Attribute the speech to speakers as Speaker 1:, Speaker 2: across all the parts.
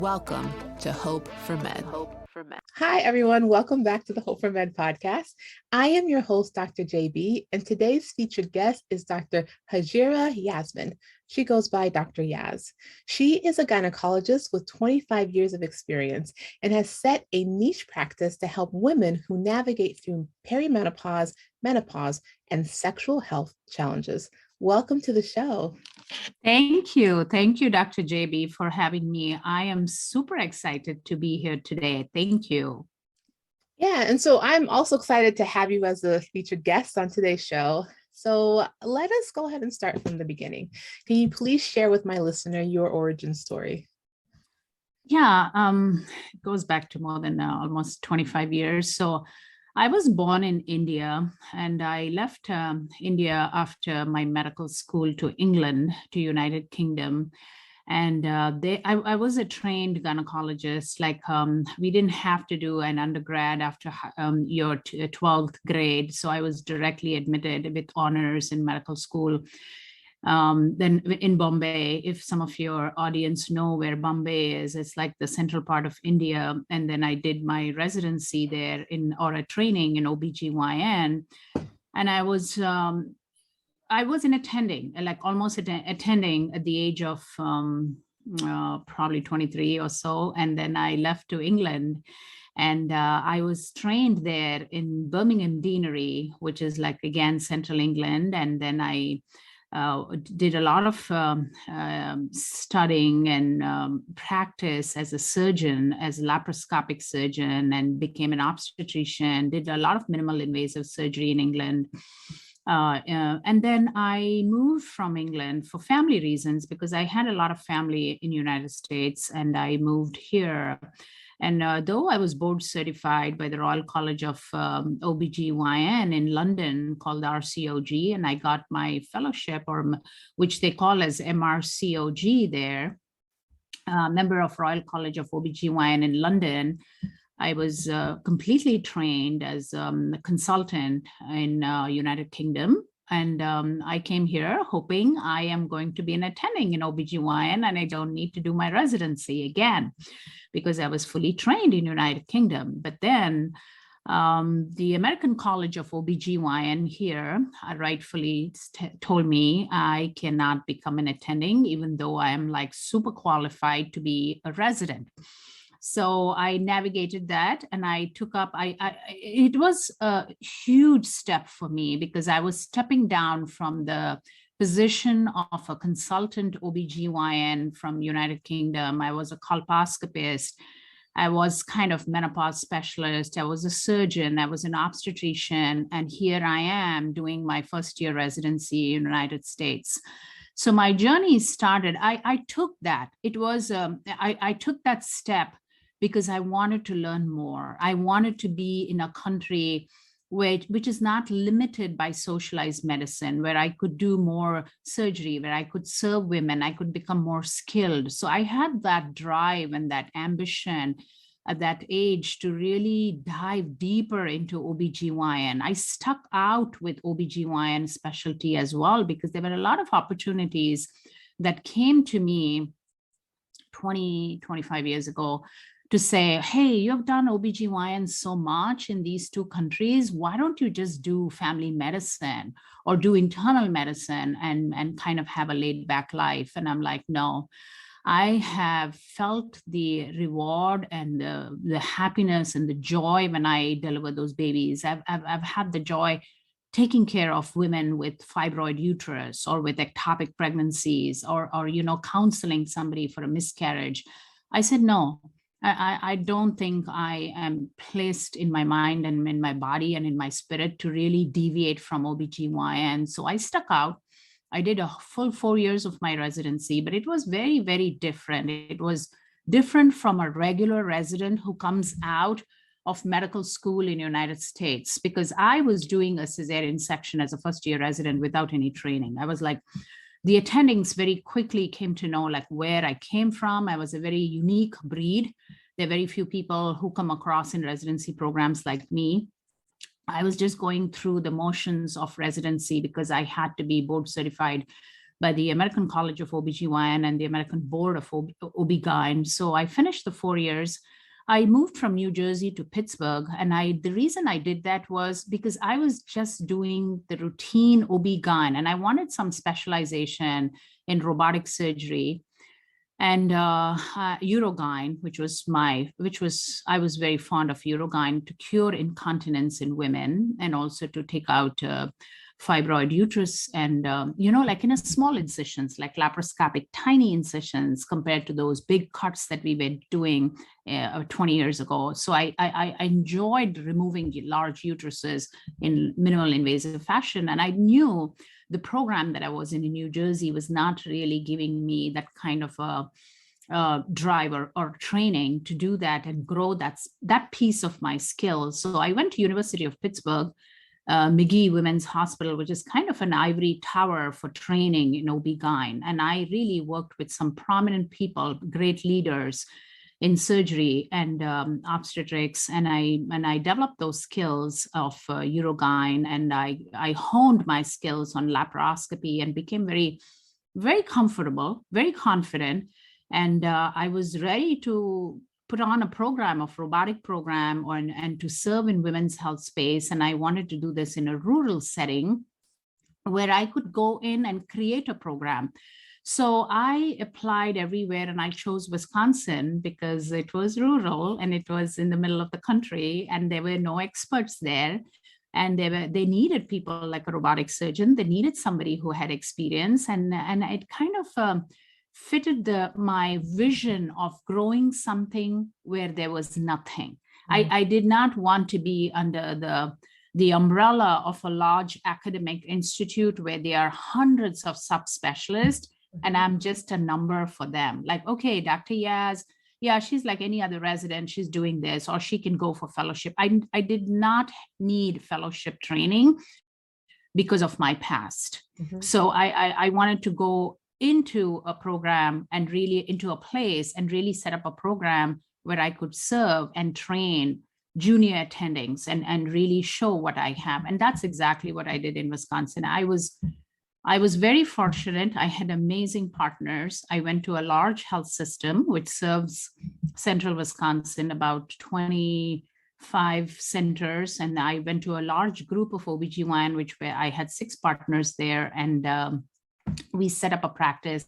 Speaker 1: Welcome to Hope for Men.
Speaker 2: Hi, everyone. Welcome back to the Hope for Men podcast. I am your host, Dr. JB, and today's featured guest is Dr. Hajira Yasmin. She goes by Dr. Yaz. She is a gynecologist with 25 years of experience and has set a niche practice to help women who navigate through perimenopause, menopause, and sexual health challenges. Welcome to the show.
Speaker 3: Thank you. Thank you, Dr. JB, for having me. I am super excited to be here today. Thank you.
Speaker 2: Yeah, and so I'm also excited to have you as a featured guest on today's show. So let us go ahead and start from the beginning. Can you please share with my listener your origin story?
Speaker 3: Yeah, it goes back to more than almost 25 years. So I was born in India, and I left India after my medical school to England, to United Kingdom. And I was a trained gynecologist. We didn't have to do an undergrad after your 12th grade. So I was directly admitted with honors in medical school. Then in Bombay, if some of your audience know where Bombay is, it's like the central part of India. And then I did my residency there or a training in OBGYN. And I was in attending, attending at the age of probably 23 or so. And then I left to England. And I was trained there in Birmingham Deanery, which is again, central England. And then I did a lot of studying and practice as a surgeon, as a laparoscopic surgeon, and became an obstetrician, did a lot of minimal invasive surgery in England. And then I moved from England for family reasons because I had a lot of family in the United States, and I moved here. And though I was board certified by the Royal College of OBGYN in London called RCOG, and I got my fellowship, or which they call as MRCOG there, member of Royal College of OBGYN in London, I was completely trained as a consultant in United Kingdom. And I came here hoping I am going to be an attending in OBGYN and I don't need to do my residency again because I was fully trained in United Kingdom. But then the American College of OBGYN here rightfully told me I cannot become an attending, even though I am super qualified to be a resident. So I navigated that and I took up, it was a huge step for me because I was stepping down from the position of a consultant OBGYN from United Kingdom. I was a colposcopist. I was kind of menopause specialist. I was a surgeon. I was an obstetrician. And here I am doing my first year residency in the United States. So my journey started, I took that. It was, I took that step because I wanted to learn more. I wanted to be in a country which is not limited by socialized medicine, where I could do more surgery, where I could serve women, I could become more skilled. So I had that drive and that ambition at that age to really dive deeper into OBGYN. I stuck out with OBGYN specialty as well because there were a lot of opportunities that came to me 25 years ago to say, hey, you have done OBGYN so much in these two countries. Why don't you just do family medicine or do internal medicine and kind of have a laid back life? And I'm like, no, I have felt the reward and the happiness and the joy when I deliver those babies. I've had the joy taking care of women with fibroid uterus or with ectopic pregnancies or counseling somebody for a miscarriage. I said, no, I don't think I am placed in my mind and in my body and in my spirit to really deviate from OBGYN. So I stuck out. I did a full 4 years of my residency, but it was very, very different. It was different from a regular resident who comes out of medical school in the United States, because I was doing a cesarean section as a first year resident without any training. I was like, the attendings very quickly came to know where I came from. I was a very unique breed. There are very few people who come across in residency programs like me. I was just going through the motions of residency because I had to be board certified by the American College of OBGYN and the American Board of OB-GYN. So I finished the 4 years. I moved from New Jersey to Pittsburgh. And the reason I did that was because I was just doing the routine OB-GYN and I wanted some specialization in robotic surgery and Urogyn, I was very fond of Urogyn to cure incontinence in women and also to take out fibroid uterus and, like in a small incisions, like laparoscopic tiny incisions compared to those big cuts that we were doing 20 years ago. So I enjoyed removing large uteruses in minimal invasive fashion. And I knew the program that I was in New Jersey was not really giving me that kind of a drive or training to do that and grow that piece of my skills. So I went to University of Pittsburgh, McGee Women's Hospital, which is kind of an ivory tower for training in OB-GYN. And I really worked with some prominent people, great leaders in surgery and obstetrics. And I developed those skills of Urogyn, and I honed my skills on laparoscopy and became very, very comfortable, very confident. And I was ready to put on a robotic program and to serve in women's health space. And I wanted to do this in a rural setting where I could go in and create a program. So I applied everywhere and I chose Wisconsin because it was rural and it was in the middle of the country and there were no experts there. And they needed people like a robotic surgeon. They needed somebody who had experience, and it kind of fitted my vision of growing something where there was nothing. Mm-hmm. I did not want to be under the umbrella of a large academic institute where there are hundreds of subspecialists, mm-hmm. and I'm just a number for them. Like, okay, Dr. Yaz, yeah, she's like any other resident, she's doing this, or she can go for fellowship. I did not need fellowship training because of my past. Mm-hmm. So I wanted to go into a program and really into a place and really set up a program where I could serve and train junior attendings and really show what I have. And that's exactly what I did in Wisconsin. I was very fortunate. I had amazing partners. I went to a large health system, which serves central Wisconsin, about 25 centers. And I went to a large group of OBGYN, where I had 6 partners there. And we set up a practice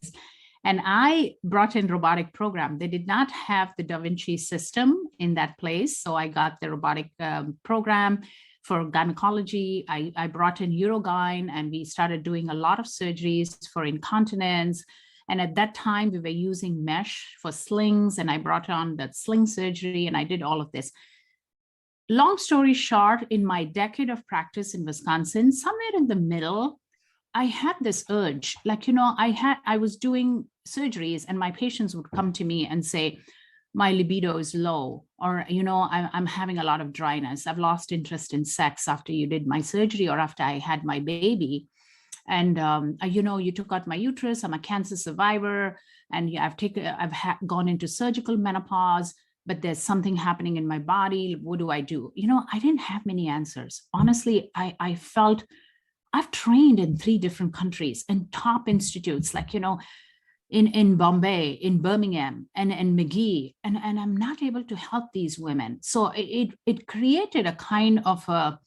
Speaker 3: and I brought in robotic program. They did not have the Da Vinci system in that place. So I got the robotic program for gynecology. I brought in Urogyn and we started doing a lot of surgeries for incontinence. And at that time we were using mesh for slings and I brought on that sling surgery and I did all of this. Long story short, in my decade of practice in Wisconsin, somewhere in the middle, I had this urge, like, I was doing surgeries and my patients would come to me and say, my libido is low, or, I'm having a lot of dryness. I've lost interest in sex after you did my surgery or after I had my baby. And, you took out my uterus. I'm a cancer survivor and I've gone into surgical menopause, but there's something happening in my body. What do I do? I didn't have many answers. Honestly, I felt I've trained in 3 different countries and top institutes, like, in Bombay, in Birmingham, and McGee, and I'm not able to help these women. So it created a kind of a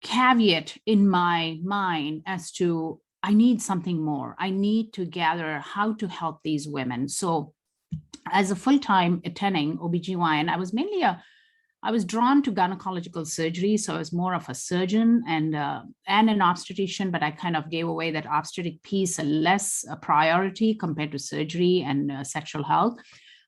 Speaker 3: caveat in my mind as to, I need something more. I need to gather how to help these women. So as a full-time attending OBGYN, I was drawn to gynecological surgery. So I was more of a surgeon and an obstetrician, but I kind of gave away that obstetric piece a priority compared to surgery and sexual health.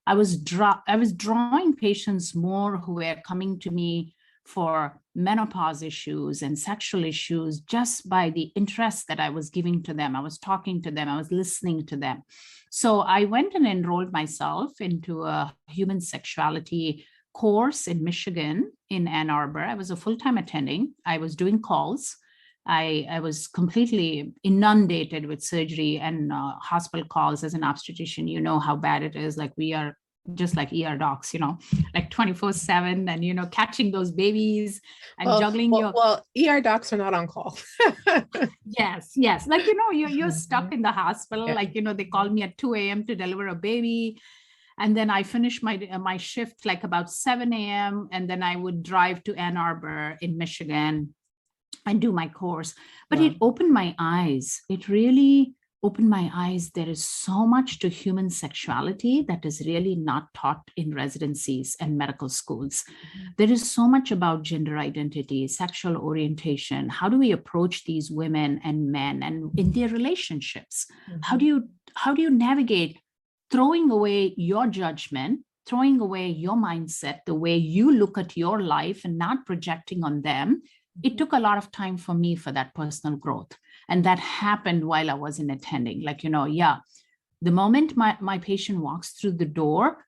Speaker 3: I was drawing patients more who were coming to me for menopause issues and sexual issues just by the interest that I was giving to them. I was talking to them, I was listening to them. So I went and enrolled myself into a human sexuality course in Michigan, in Ann Arbor. I was a full-time attending. I was doing calls. I was completely inundated with surgery and hospital calls as an obstetrician. You know how bad it is. Like we are just like ER docs, like 24/7 and, catching those babies and
Speaker 2: Well,
Speaker 3: juggling
Speaker 2: well,
Speaker 3: your.
Speaker 2: well, ER docs are not on call.
Speaker 3: Yes. Like, you're stuck in the hospital.
Speaker 2: Yeah.
Speaker 3: Like, they call me at 2 a.m. to deliver a baby. And then I finish my shift like about 7 a.m. And then I would drive to Ann Arbor in Michigan and do my course. But
Speaker 2: Wow.
Speaker 3: it opened my eyes. It really opened my eyes. There is so much to human sexuality that is really not taught in residencies and medical schools. There is so much about gender identity, sexual orientation. How do we approach these women and men and in their relationships? How do you navigate throwing away your judgment, throwing away your mindset, the way you look at your life and not projecting on them? It took a lot of time for me for that personal growth. And that happened while I wasn't attending. Like, the moment my patient walks through the door,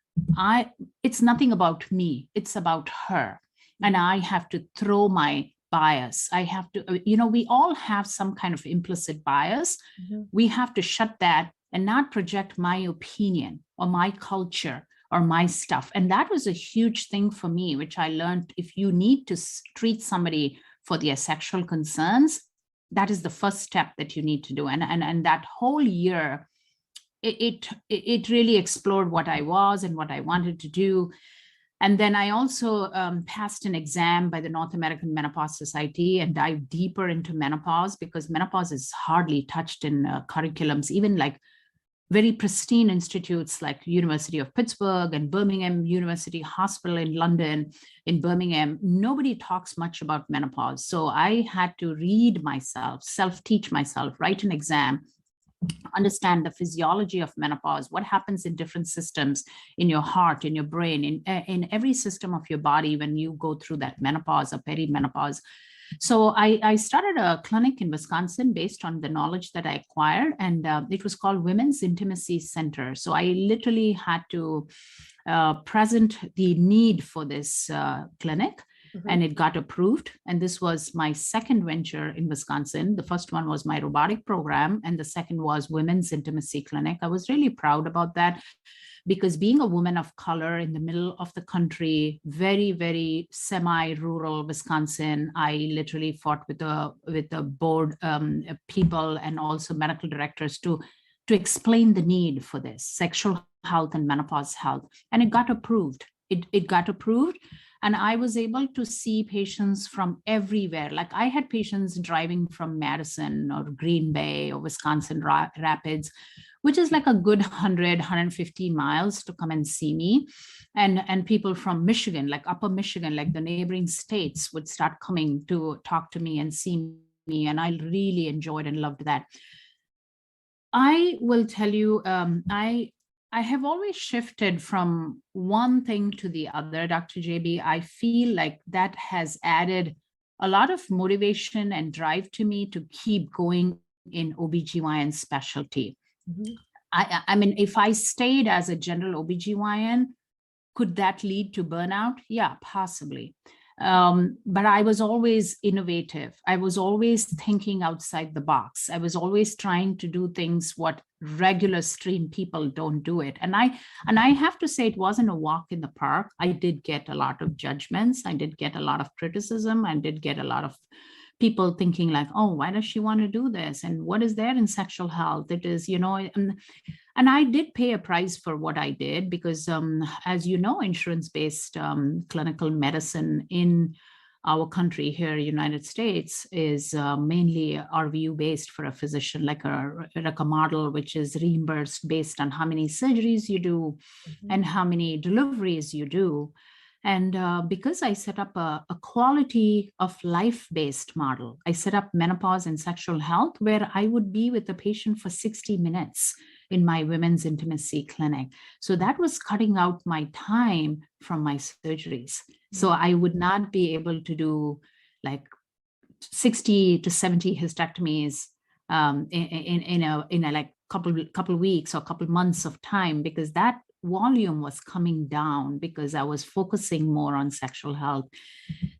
Speaker 3: it's nothing about me, it's about her. And I have to throw my bias. I have to, we all have some kind of implicit bias. We have to shut that and not project my opinion or my culture or my stuff. And that was a huge thing for me, which I learned. If you need to treat somebody for their sexual concerns, that is the first step that you need to do. And that whole year, it really explored what I was and what I wanted to do. And then I also passed an exam by the North American Menopause Society and dived deeper into menopause, because menopause is hardly touched in curriculums, even like very pristine institutes like University of Pittsburgh and Birmingham University Hospital in London, in Birmingham. Nobody talks much about menopause. So I had to read myself, self-teach myself, write an exam, understand the physiology of menopause, what happens in different systems, in your heart, in your brain, in every system of your body when you go through that menopause or perimenopause. So I started a clinic in Wisconsin based on the knowledge that I acquired, and it was called Women's Intimacy Center. So I literally had to present the need for this clinic, and it got approved. And this was my second venture in Wisconsin. The first one was my robotic program, and the second was Women's Intimacy Clinic. I was really proud about that, because being a woman of color in the middle of the country, very, very semi-rural Wisconsin, I literally fought with the board people and also medical directors to explain the need for this sexual health and menopause health. And it got approved. It got approved. And I was able to see patients from everywhere. Like I had patients driving from Madison or Green Bay or Wisconsin Rapids, which is like a good 150 miles to come and see me. And people from Michigan, like Upper Michigan, like the neighboring states, would start coming to talk to me and see me. And I really enjoyed and loved that. I will tell you, I have always shifted from one thing to the other, Dr. JB. I feel like that has added a lot of motivation and drive to me to keep going in OBGYN specialty. I mean, if I stayed as a general OBGYN, could that lead to burnout? Yeah, possibly. But I was always innovative. I was always thinking outside the box. I was always trying to do things what regular stream people don't do it. And I have to say, it wasn't a walk in the park. I did get a lot of judgments. I did get a lot of criticism. I did get a lot of people thinking like, oh, why does she want to do this? And what is there in sexual health? It is, and I did pay a price for what I did, because as you know, insurance-based clinical medicine in our country here, United States, is mainly RVU based for a physician, like a model which is reimbursed based on how many surgeries you do and how many deliveries you do. And because I set up a quality of life-based model, I set up menopause and sexual health, where I would be with the patient for 60 minutes in my women's intimacy clinic. So that was cutting out my time from my surgeries. So I would not be able to do like 60 to 70 hysterectomies in a like couple weeks or couple months of time, because that volume was coming down because I was focusing more on sexual health.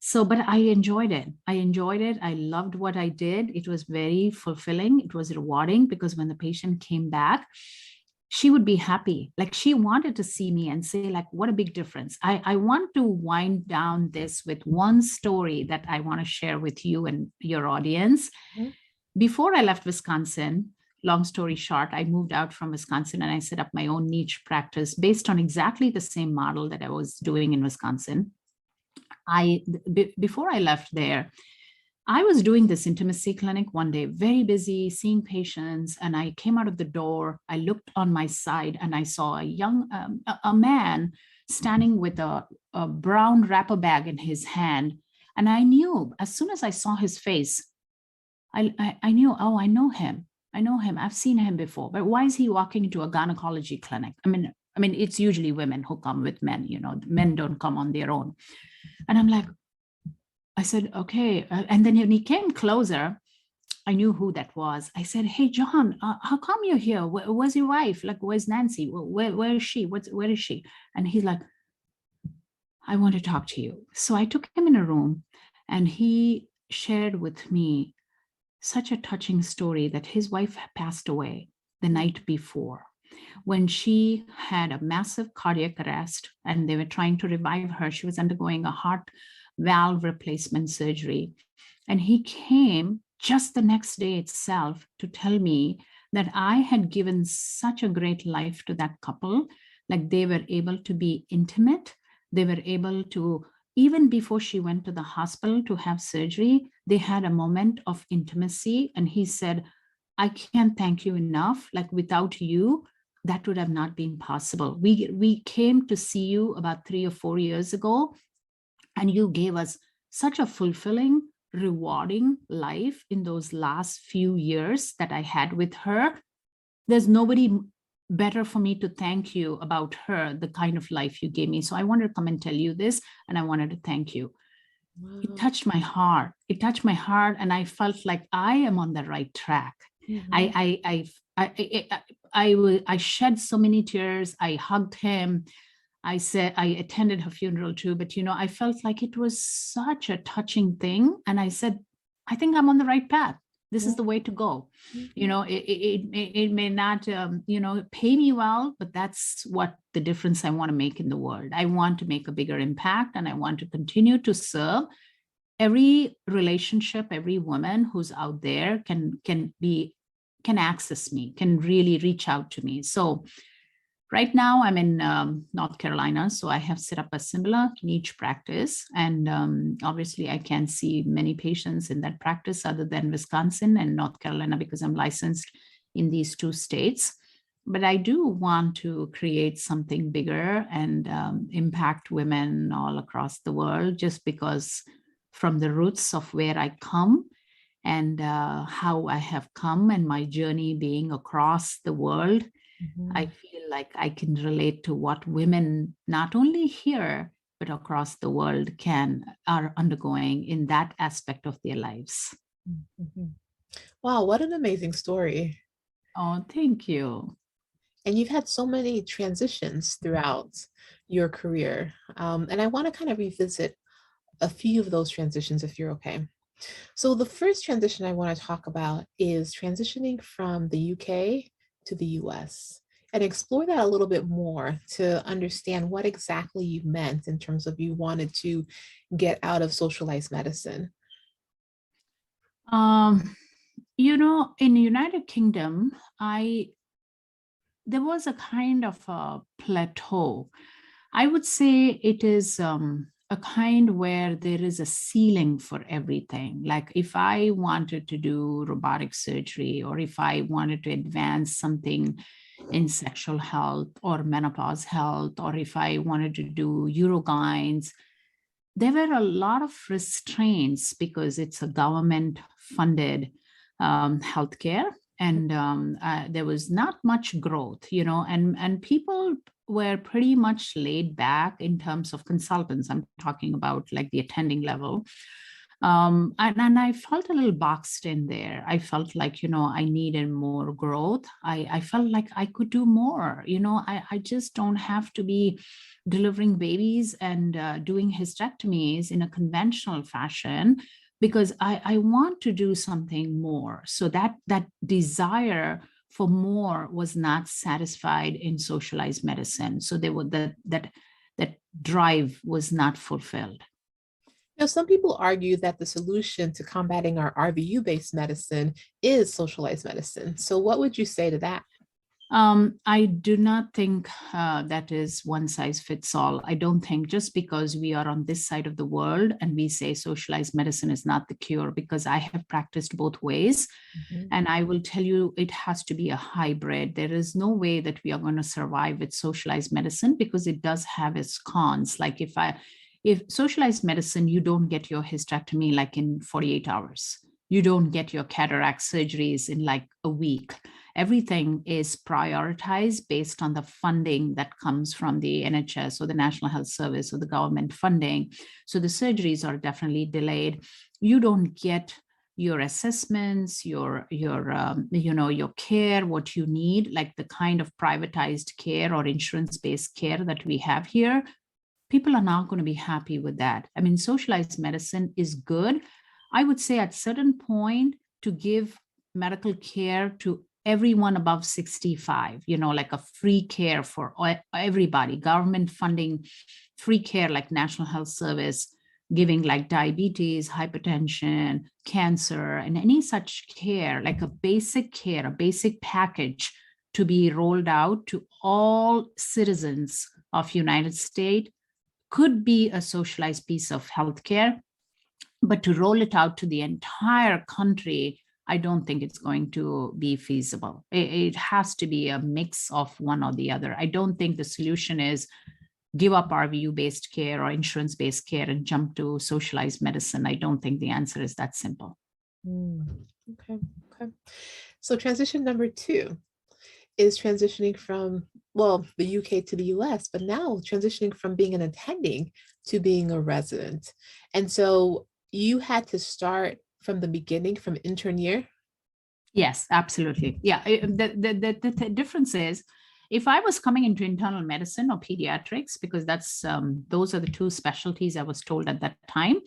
Speaker 3: So, but I enjoyed it. I loved what I did. It was very fulfilling. It was rewarding, because when the patient came back, she would be happy. Like she wanted to see me and say, like, what a big difference. I want to wind down this with one story that I want to share with you and your audience.
Speaker 2: Mhm.
Speaker 3: Before I left Wisconsin, long story short, I moved out from Wisconsin and I set up my own niche practice based on exactly the same model that I was doing in Wisconsin. Before I left there, I was doing this intimacy clinic one day, very busy, seeing patients, and I came out of the door. I looked on my side and I saw a young a man standing with a brown wrapper bag in his hand. And I knew as soon as I saw his face, I knew, oh, I know him. I know him. I've seen him before. But why is he walking into a gynecology clinic? I mean, it's usually women who come with men. Men don't come on their own. And I'm like, I said, okay. And then when he came closer, I knew who that was. I said, hey, John, how come you're here? Where's your wife? Like, where's Nancy? Where is she? Where is she? And he's like, I want to talk to you. So I took him in a room and he shared with me such a touching story that his wife passed away the night before when she had a massive cardiac arrest and they were trying to revive her. She was undergoing a heart valve replacement surgery. And he came just the next day itself to tell me that I had given such a great life to that couple. Like they were able to be intimate. They were able to, even before she went to the hospital to have surgery, they had a moment of intimacy. And he said, I can't thank you enough. Like without you, that would have not been possible. We came to see you about 3 or 4 years ago, and you gave us such a fulfilling, rewarding life in those last few years that I had with her. There's nobody better for me to thank you about her, the kind of life you gave me. So I wanted to come and tell you this, and I wanted to thank you.
Speaker 2: Wow.
Speaker 3: It touched my heart. It touched my heart, and I felt like I am on the right track.
Speaker 2: Mhm.
Speaker 3: I shed so many tears. I hugged him. I said I attended her funeral too, but I felt like it was such a touching thing. And I said, I think I'm on the right path. This is the way to go.
Speaker 2: Mhm.
Speaker 3: It may not pay me well, but that's what the difference I want to make in the world. I want to make a bigger impact, and I want to continue to serve every relationship. Every woman who's out there can access me, can really reach out to me. So right now, I'm in North Carolina, so I have set up a similar niche practice. And obviously, I can't see many patients in that practice other than Wisconsin and North Carolina because I'm licensed in these two states. But I do want to create something bigger and impact women all across the world, just because from the roots of where I come and how I have come and my journey being across the world, I
Speaker 2: Mhm.
Speaker 3: feel like I can relate to what women, not only here, but across the world are undergoing in that aspect of their lives.
Speaker 2: Mhm. Wow, what an amazing story.
Speaker 3: Oh, thank you.
Speaker 2: And you've had so many transitions throughout your career. And I want to kind of revisit a few of those transitions if you're okay. So, the first transition I want to talk about is transitioning from the UK to the US and explore that a little bit more to understand what exactly you meant in terms of you wanted to get out of socialized medicine.
Speaker 3: Um, in the United Kingdom, there was a kind of a plateau. I would say it is a kind where there is a ceiling for everything. Like if I wanted to do robotic surgery, or if I wanted to advance something in sexual health or menopause health, or if I wanted to do Eurogynes, there were a lot of restraints because it's a government funded healthcare, and there was not much growth, and people were pretty much laid back in terms of consultants. I'm talking about like the attending level. And I felt a little boxed in there. I felt like, I needed more growth. I felt like I could do more. I just don't have to be delivering babies and doing hysterectomies in a conventional fashion, because I want to do something more. So that desire for more was not satisfied in socialized medicine. So they were that drive was not fulfilled.
Speaker 2: Now, some people argue that the solution to combating our RVU-based medicine is socialized medicine. So what would you say to that?
Speaker 3: I do not think that is one size fits all. I don't think just because we are on this side of the world and we say socialized medicine is not the cure, because I have practiced both ways.
Speaker 2: Mhm.
Speaker 3: And I will tell you, it has to be a hybrid. There is no way that we are going to survive with socialized medicine, because it does have its cons. Like if socialized medicine, you don't get your hysterectomy like in 48 hours. You don't get your cataract surgeries in like a week. Everything is prioritized based on the funding that comes from the NHS or the National Health Service or the government funding. So the surgeries are definitely delayed. You don't get your assessments, your care, what you need, like the kind of privatized care or insurance-based care that we have here. People are not going to be happy with that. I mean, socialized medicine is good. I would say at certain point to give medical care to everyone above 65, like a free care for everybody, government funding, free care like National Health Service, giving like diabetes, hypertension, cancer, and any such care, like a basic care, a basic package to be rolled out to all citizens of United States could be a socialized piece of healthcare. But to roll it out to the entire country, I don't think it's going to be feasible. It has to be a mix of one or the other. I don't think the solution is give up RVU-based care or insurance-based care and jump to socialized medicine. I don't think the answer is that simple.
Speaker 2: Okay. So transition number 2 is transitioning from, the UK to the US, but now transitioning from being an attending to being a resident. And so you had to start from the beginning, from intern year?
Speaker 3: Yes, absolutely. Yeah, the difference is, if I was coming into internal medicine or pediatrics, because that's those are the two specialties I was told at that time,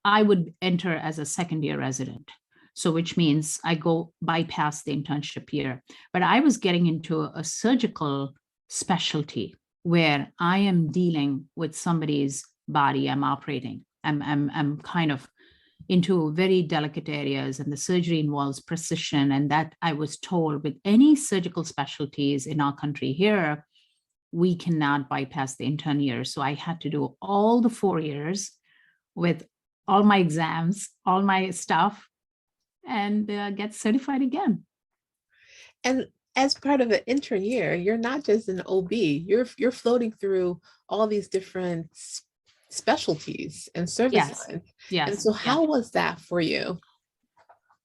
Speaker 3: I would enter as a second year resident. So which means I go bypass the internship year. But I was getting into a surgical specialty where I am dealing with somebody's body. I'm operating. I'm kind of into very delicate areas, and the surgery involves precision. And that I was told with any surgical specialties in our country here, we cannot bypass the intern year. So I had to do all the 4 years with all my exams, all my stuff, and get certified again.
Speaker 2: And as part of an intern year, you're not just an OB, you're floating through all these different specialties and service lines.
Speaker 3: Yes.
Speaker 2: And so how was that for you?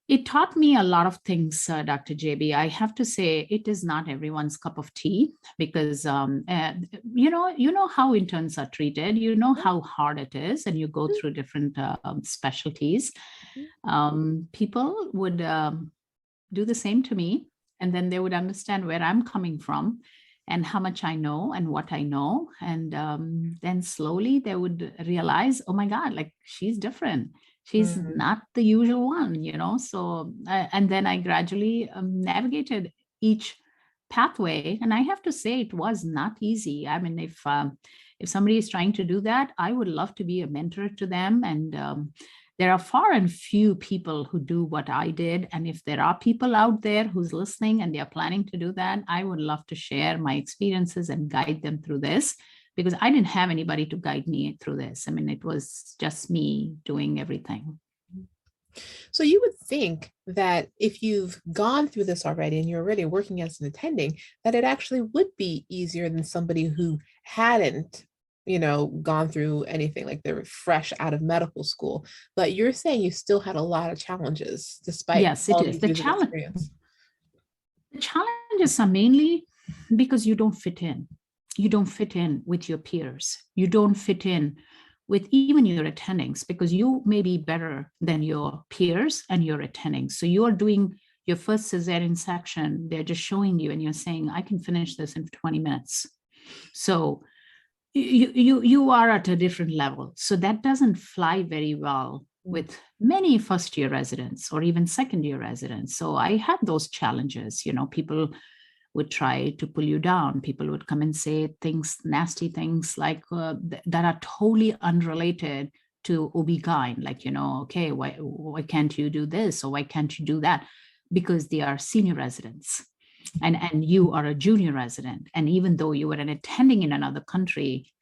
Speaker 3: It taught me a lot of things, Dr. JB. I have to say it is not everyone's cup of tea, because you know how interns are treated, you know how hard it is, and you go through different specialties. People would do the same to me, and then they would understand where I'm coming from and how much I know and what I know. And then slowly they would realize, oh my God, like she's different. She's not the usual one, So, and then I gradually navigated each pathway. And I have to say, it was not easy. I mean, if somebody is trying to do that, I would love to be a mentor to them. And there are far and few people who do what I did. And if there are people out there who's listening and they're planning to do that, I would love to share my experiences and guide them through this, because I didn't have anybody to guide me through this. I mean, it was just me doing everything.
Speaker 2: So you would think that if you've gone through this already and you're already working as an attending, that it actually would be easier than somebody who hadn't gone through anything, like they were fresh out of medical school. But you're saying you still had a lot of challenges despite all these years of experience.
Speaker 3: The challenges are mainly because you don't fit in. You don't fit in with your peers. You don't fit in with even your attendings, because you may be better than your peers and your attendings. So you are doing your first cesarean section, they're just showing you and you're saying, I can finish this in 20 minutes. So you are at a different level. So that doesn't fly very well with many first-year residents or even second-year residents. So I had those challenges. People would try to pull you down. People would come and say things, nasty things like that are totally unrelated to OB-GYN, like, okay, why can't you do this or why can't you do that? Because they are senior residents and you are a junior resident. And even though you were an attending in another country,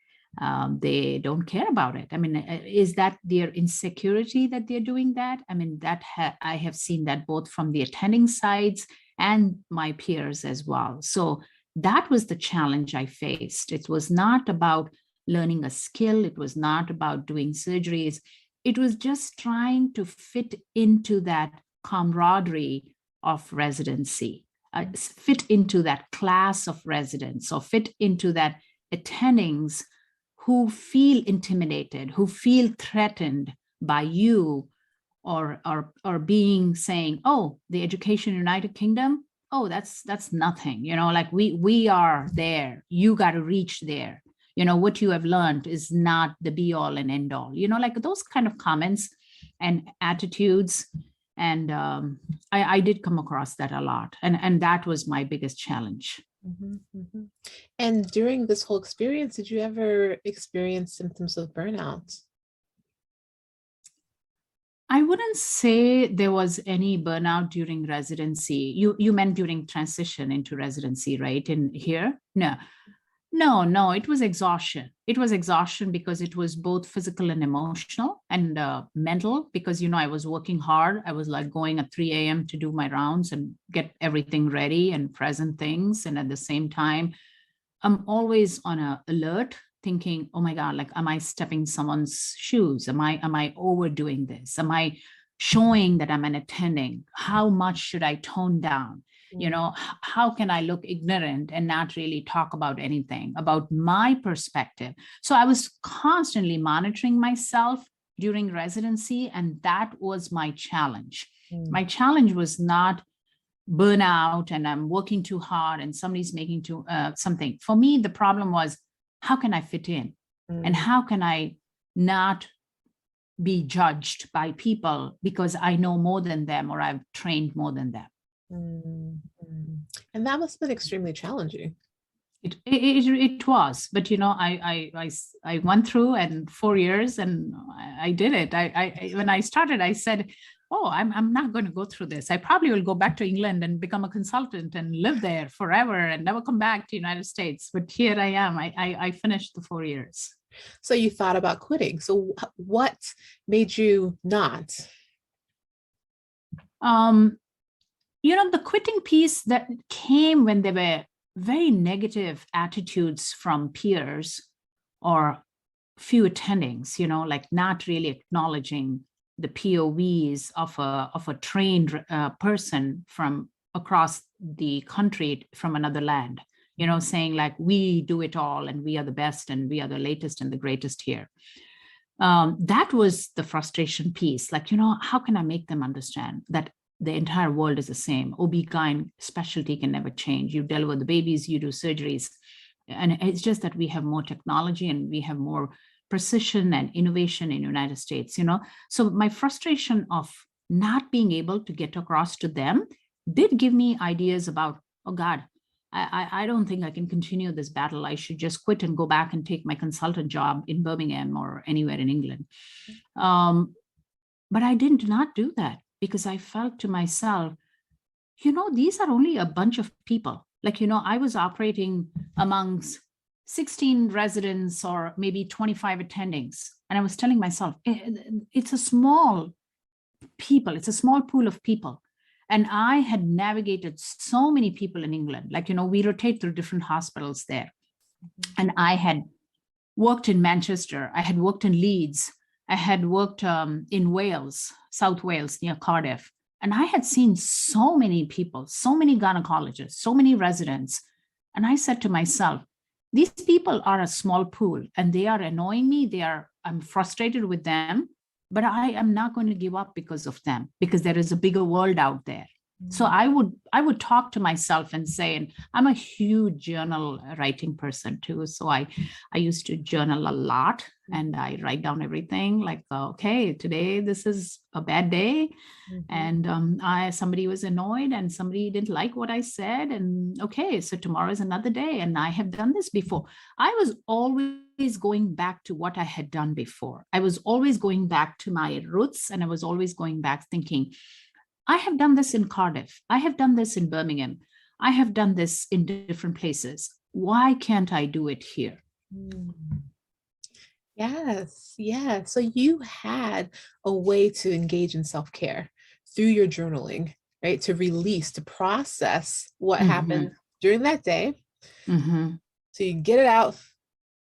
Speaker 3: they don't care about it. I mean, is that their insecurity that they're doing that? I mean, I have seen that both from the attending sides and my peers as well. So that was the challenge I faced. It was not about learning a skill. It was not about doing surgeries. It was just trying to fit into that camaraderie of residency, fit into that class of residents, or fit into that attendings who feel intimidated, who feel threatened by you, or being saying, oh, the education in United Kingdom, oh, that's nothing, like we are there, you got to reach there, what you have learned is not the be all and end all, like those kind of comments and attitudes. And I did come across that a lot, and that was my biggest challenge.
Speaker 2: And during this whole experience, did you ever experience symptoms of burnout?
Speaker 3: I wouldn't say there was any burnout during residency. You meant during transition into residency, right? In here? No, it was exhaustion. It was exhaustion because it was both physical and emotional and mental, because, I was working hard. I was like going at 3 a.m. to do my rounds and get everything ready and present things. And at the same time, I'm always on an alert, thinking, oh my God, like, am I stepping someone's shoes? Am I overdoing this? Am I showing that I'm an attending? How much should I tone down? How can I look ignorant and not really talk about anything about my perspective? So I was constantly monitoring myself during residency, and that was my challenge. My challenge was not burnout and I'm working too hard and somebody's making something. For me, the problem was, how can I fit in? And how can I not be judged by people because I know more than them or I've trained more than them?
Speaker 2: And that must have been extremely challenging.
Speaker 3: It was, but I went through and 4 years and I did it. I when I started, I said, oh, I'm not going to go through this. I probably will go back to England and become a consultant and live there forever and never come back to United States. But here I am. I finished the 4 years.
Speaker 2: So you thought about quitting. So what made you not?
Speaker 3: The quitting piece that came when there were very negative attitudes from peers or few attendings, like not really acknowledging the POVs of a trained person from across the country from another land, saying like, we do it all and we are the best and we are the latest and the greatest here. That was the frustration piece. Like, how can I make them understand that the entire world is the same? OB-GYN specialty can never change. You deliver the babies, you do surgeries. And it's just that we have more technology and we have more precision and innovation in the United States, So my frustration of not being able to get across to them did give me ideas about, oh God, I don't think I can continue this battle. I should just quit and go back and take my consultant job in Birmingham or anywhere in England. But I did not do that because I felt to myself, these are only a bunch of people. Like, I was operating amongst 16 residents or maybe 25 attendings. And I was telling myself, it's a small pool of people. And I had navigated so many people in England. Like, we rotate through different hospitals there. And I had worked in Manchester. I had worked in Leeds. I had worked in Wales, South Wales, near Cardiff. And I had seen so many people, so many gynecologists, so many residents. And I said to myself, these people are a small pool and they are annoying me. I'm frustrated with them, but I am not going to give up because of them, because there is a bigger world out there. So I would talk to myself and say, and I'm a huge journal writing person too. So I used to journal a lot, and I write down everything like, okay, today this is a bad day, and somebody was annoyed and somebody didn't like what I said, and okay, so tomorrow is another day, and I have done this before. I was always going back to what I had done before. I was always going back to my roots, and I was always going back thinking, I have done this in Cardiff. I have done this in Birmingham. I have done this in different places. Why can't I do it here?
Speaker 2: Mm. Yes, yeah. So you had a way to engage in self-care through your journaling, right? To release, to process what happened during that day. So you get it out,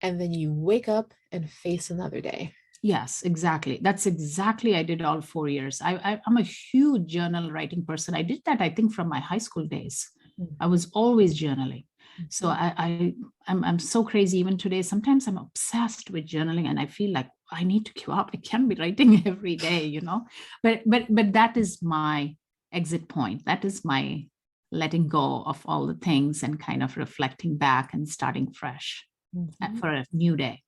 Speaker 2: and then you wake up and face another day.
Speaker 3: Yes, exactly. That's exactly I did all 4 years. I'm a huge journal writing person. I did that, I think, from my high school days. I was always journaling. So I'm so crazy even today. Sometimes I'm obsessed with journaling, and I feel like I need to give up. I can't be writing every day, you know. But that is my exit point. That is my letting go of all the things and kind of reflecting back and starting fresh for a new day.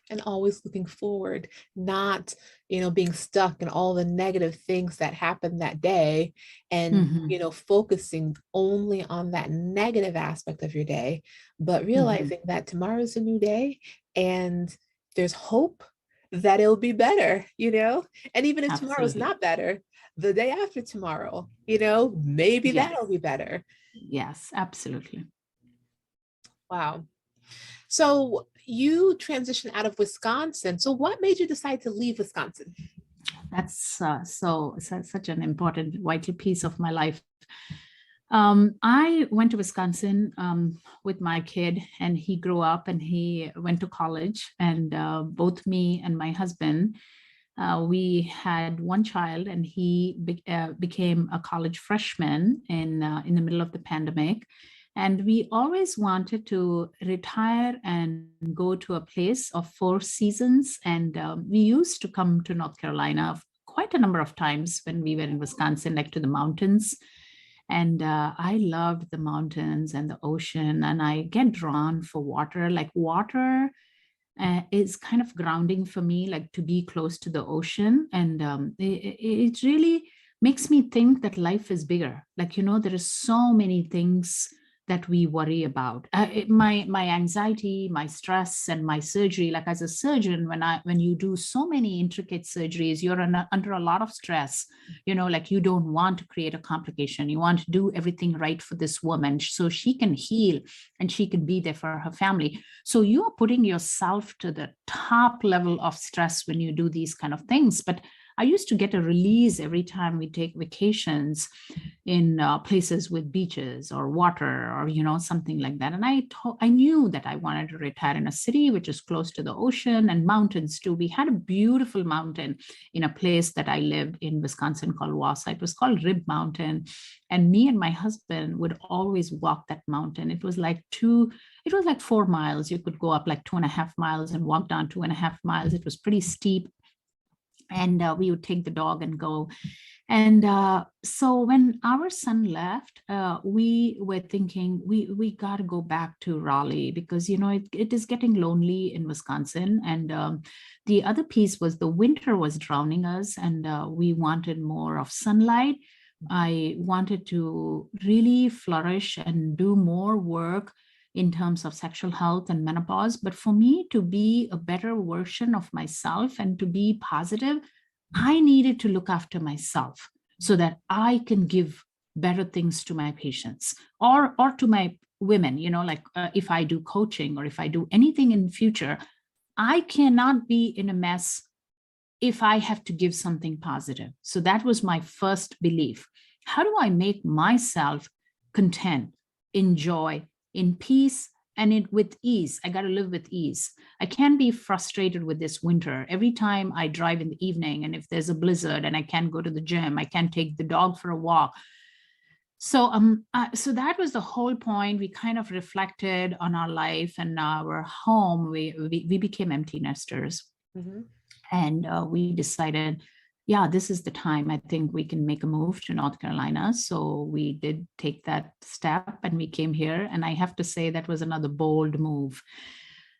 Speaker 2: And always looking forward, not, being stuck in all the negative things that happened that day, and, focusing only on that negative aspect of your day, but realizing that tomorrow's a new day and there's hope that it'll be better, and even if tomorrow's
Speaker 3: Absolutely.
Speaker 2: not better, the day after tomorrow, maybe
Speaker 3: Yes.
Speaker 2: that'll be better.
Speaker 3: Yes, absolutely.
Speaker 2: Wow. So you transitioned out of Wisconsin. So what made you decide to leave Wisconsin?
Speaker 3: That's such an important, vital piece of my life. I went to Wisconsin with my kid, and he grew up and he went to college. And both me and my husband, we had one child, and he became a college freshman in the middle of the pandemic. And we always wanted to retire and go to a place of four seasons. And we used to come to North Carolina quite a number of times when we were in Wisconsin, like to the mountains. And I loved the mountains and the ocean, and I get drawn for water. Like water is kind of grounding for me, like to be close to the ocean. And it really makes me think that life is bigger. Like, there are so many things that we worry about. My anxiety, my stress, and my surgery. Like as a surgeon, when you do so many intricate surgeries, you're under a lot of stress. Like you don't want to create a complication. You want to do everything right for this woman so she can heal and she can be there for her family. So you are putting yourself to the top level of stress when you do these kind of things. But I used to get a release every time we take vacations in places with beaches or water or, something like that. And I knew that I wanted to retire in a city which is close to the ocean and mountains too. We had a beautiful mountain in a place that I lived in Wisconsin called Wausau. It was called Rib Mountain. And me and my husband would always walk that mountain. It was like 4 miles. You could go up like 2.5 miles and walk down 2.5 miles. It was pretty steep. And we would take the dog and go. And so when our son left, we were thinking we got to go back to Raleigh because, it is getting lonely in Wisconsin. And the other piece was the winter was drowning us, and we wanted more of sunlight. I wanted to really flourish and do more work in terms of sexual health and menopause. But for me to be a better version of myself and to be positive, I needed to look after myself so that I can give better things to my patients or to my women, like if I do coaching or if I do anything in the future, I cannot be in a mess if I have to give something positive. So that was my first belief. How do I make myself content, enjoy, in peace, and with ease? I got to live with ease. I can't be frustrated with this winter. Every time I drive in the evening, and if there's a blizzard and I can't go to the gym, I can't take the dog for a walk. So so that was the whole point. We kind of reflected on our life and our home. We became empty nesters. And we decided yeah, this is the time. I think we can make a move to North Carolina. So we did take that step and we came here. And I have to say that was another bold move.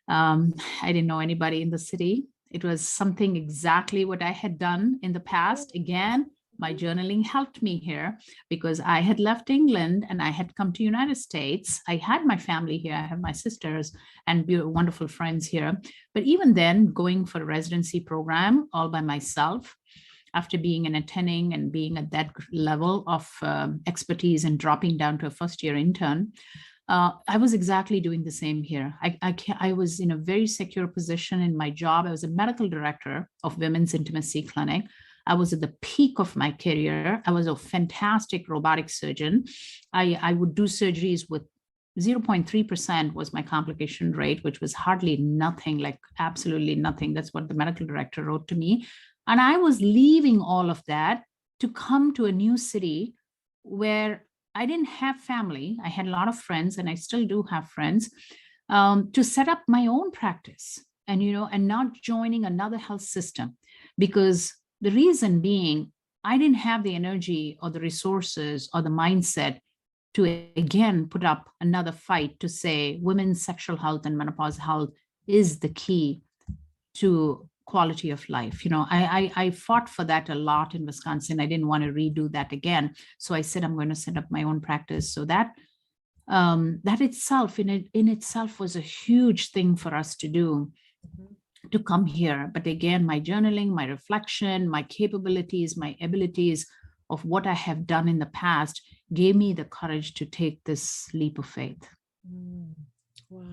Speaker 3: I didn't know anybody in the city. It was something exactly what I had done in the past. Again, my journaling helped me here because I had left England and I had come to United States. I had my family here. I have my sisters and wonderful friends here. But even then, going for a residency program all by myself, after being an attending and being at that level of expertise and dropping down to a first-year intern, I was exactly doing the same here. I was in a very secure position in my job. I was a medical director of Women's Intimacy Clinic. I was at the peak of my career. I was a fantastic robotic surgeon. I would do surgeries with 0.3% was my complication rate, which was hardly nothing, like absolutely nothing. That's what the medical director wrote to me. And I was leaving all of that to come to a new city where I didn't have family. I had a lot of friends, and I still do have friends, to set up my own practice and, and not joining another health system. Because the reason being, I didn't have the energy or the resources or the mindset to, again, put up another fight to say women's sexual health and menopause health is the key to quality of life. I fought for that a lot in Wisconsin. I didn't want to redo that again. So I said, I'm going to set up my own practice. So that itself, in itself was a huge thing for us to do. To come here. But again, my journaling, my reflection, my capabilities, my abilities of what I have done in the past gave me the courage to take this leap of faith.
Speaker 2: Wow.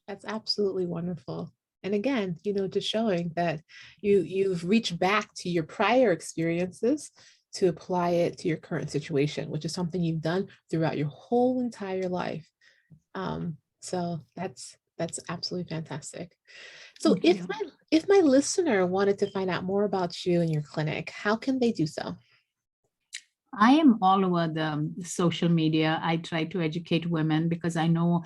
Speaker 2: That's absolutely wonderful. And again, just showing that you've reached back to your prior experiences to apply it to your current situation, which is something you've done throughout your whole entire life. So that's absolutely fantastic. So if my listener wanted to find out more about you and your clinic, how can they do so?
Speaker 3: I am all over the social media. I try to educate women because I know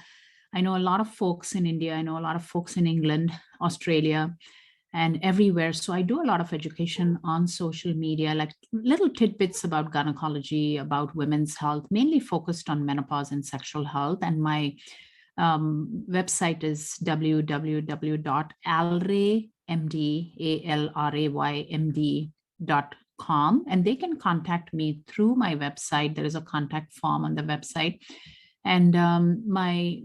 Speaker 3: a lot of folks in India. I know a lot of folks in England, Australia, and everywhere. So I do a lot of education on social media, like little tidbits about gynecology, about women's health, mainly focused on menopause and sexual health. And my website is www.alraymd.com, and they can contact me through my website. There is a contact form on the website. And my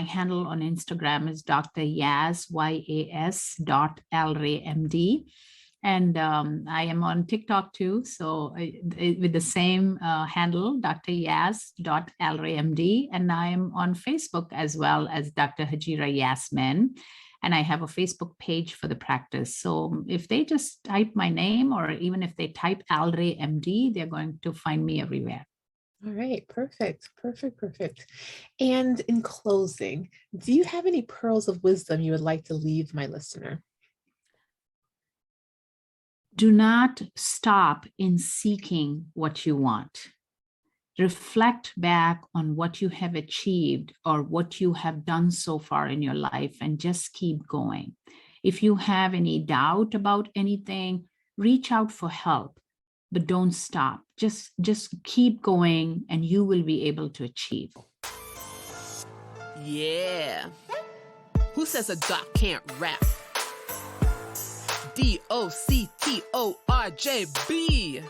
Speaker 3: handle on Instagram is Dr. Yas, YAS.alraymd. And I am on TikTok too. So with the same handle, Dr. Yas.alraymd. And I am on Facebook as well as Dr. Hajira Yasmin. And I have a Facebook page for the practice. So if they just type my name, or even if they type AlRayMD, they're going to find me everywhere.
Speaker 2: All right, perfect. And in closing, do you have any pearls of wisdom you would like to leave my listener?
Speaker 3: Do not stop in seeking what you want. Reflect back on what you have achieved or what you have done so far in your life and just keep going. If you have any doubt about anything, reach out for help, but don't stop. Just keep going and you will be able to achieve.
Speaker 1: Yeah. Who says a doc can't rap? DOCTORJB,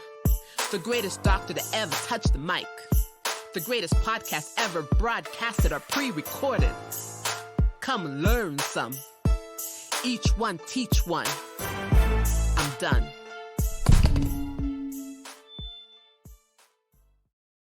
Speaker 1: the greatest doctor to ever touch the mic, the greatest podcast ever broadcasted or pre-recorded. Come learn some. Each one teach one. I'm done.